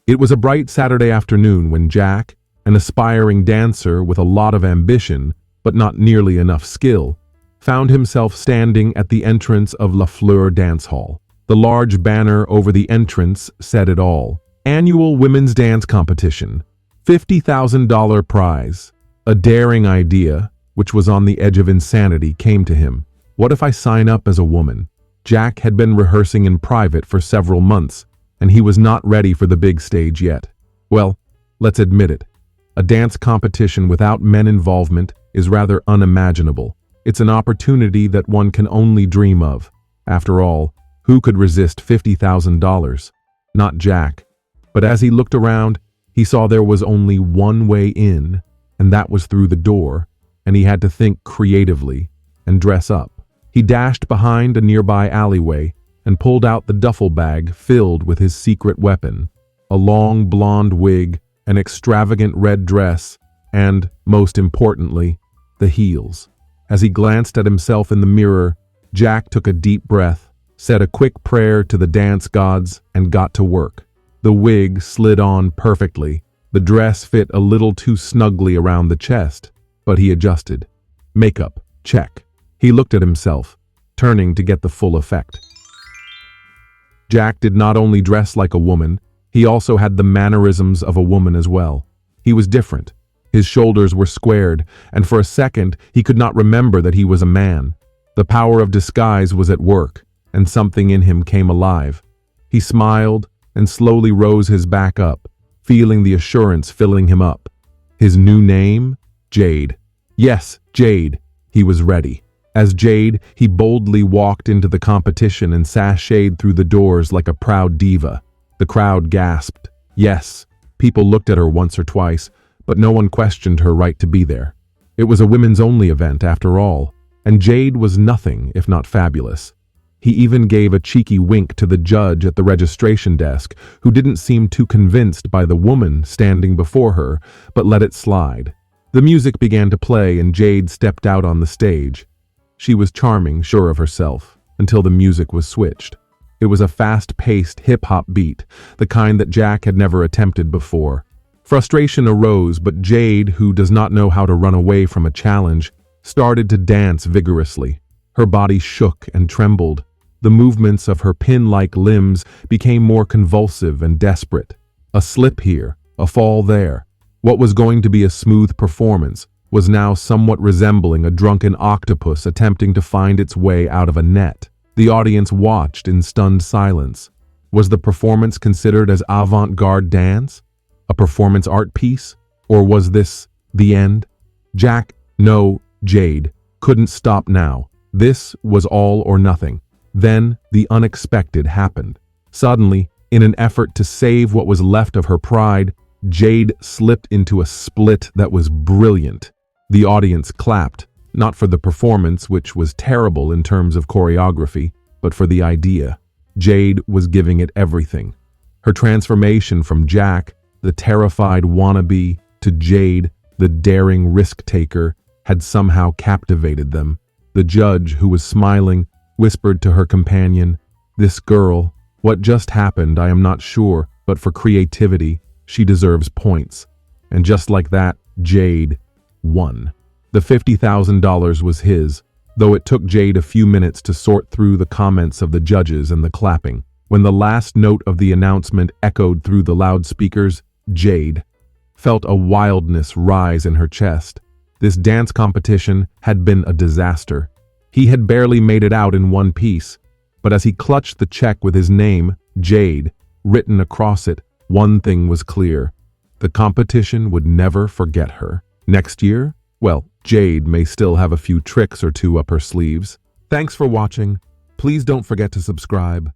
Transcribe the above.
It was a bright Saturday afternoon when Jack, an aspiring dancer with a lot of ambition, but not nearly enough skill, found himself standing at the entrance of La Fleur Dance Hall. The large banner over the entrance said it all. Annual Women's Dance Competition. $50,000 prize. A daring idea, which was on the edge of insanity, came to him. What if I sign up as a woman? Jack had been rehearsing in private for several months, and he was not ready for the big stage yet. Well, let's admit it. A dance competition without men involvement is rather unimaginable. It's an opportunity that one can only dream of. After all, who could resist $50,000? Not Jack. But as he looked around, he saw there was only one way in, and that was through the door, and he had to think creatively and dress up. He dashed behind a nearby alleyway and pulled out the duffel bag filled with his secret weapon, a long blonde wig, an extravagant red dress, and, most importantly, the heels. As he glanced at himself in the mirror, Jack took a deep breath, said a quick prayer to the dance gods, and got to work. The wig slid on perfectly. The dress fit a little too snugly around the chest, but he adjusted. Makeup, check. He looked at himself, turning to get the full effect. Jack did not only dress like a woman, he also had the mannerisms of a woman as well. He was different. His shoulders were squared, and for a second he could not remember that he was a man. The power of disguise was at work, and something in him came alive. He smiled and slowly rose his back up, feeling the assurance filling him up. His new name? Jade. Yes, Jade. He was ready. As Jade, he boldly walked into the competition and sashayed through the doors like a proud diva. The crowd gasped. Yes, people looked at her once or twice, but no one questioned her right to be there. It was a women's-only event, after all, and Jade was nothing if not fabulous. He even gave a cheeky wink to the judge at the registration desk, who didn't seem too convinced by the woman standing before her, but let it slide. The music began to play and Jade stepped out on the stage. She was charming, sure of herself, until the music was switched. It was a fast-paced hip-hop beat, the kind that Jack had never attempted before. Frustration arose, but Jade, who does not know how to run away from a challenge, started to dance vigorously. Her body shook and trembled. The movements of her pin-like limbs became more convulsive and desperate. A slip here, a fall there. What was going to be a smooth performance was now somewhat resembling a drunken octopus attempting to find its way out of a net. The audience watched in stunned silence. Was the performance considered as avant-garde dance? A performance art piece? Or was this the end? Jack, no, Jade, couldn't stop now. This was all or nothing. Then the unexpected happened. Suddenly, in an effort to save what was left of her pride, Jade slipped into a split that was brilliant. The audience clapped, not for the performance, which was terrible in terms of choreography, but for the idea. Jade was giving it everything. Her transformation from Jack, the terrified wannabe, to Jade, the daring risk-taker, had somehow captivated them. The judge, who was smiling, whispered to her companion, "This girl, what just happened, I am not sure, but for creativity, she deserves points." And just like that, Jade won. The $50,000 was his, though it took Jade a few minutes to sort through the comments of the judges and the clapping. When the last note of the announcement echoed through the loudspeakers, Jade felt a wildness rise in her chest. This dance competition had been a disaster. He had barely made it out in one piece, but as he clutched the check with his name, Jade, written across it, one thing was clear. The competition would never forget her. Next year? Well, Jade may still have a few tricks or two up her sleeves. Thanks for watching. Please don't forget to subscribe.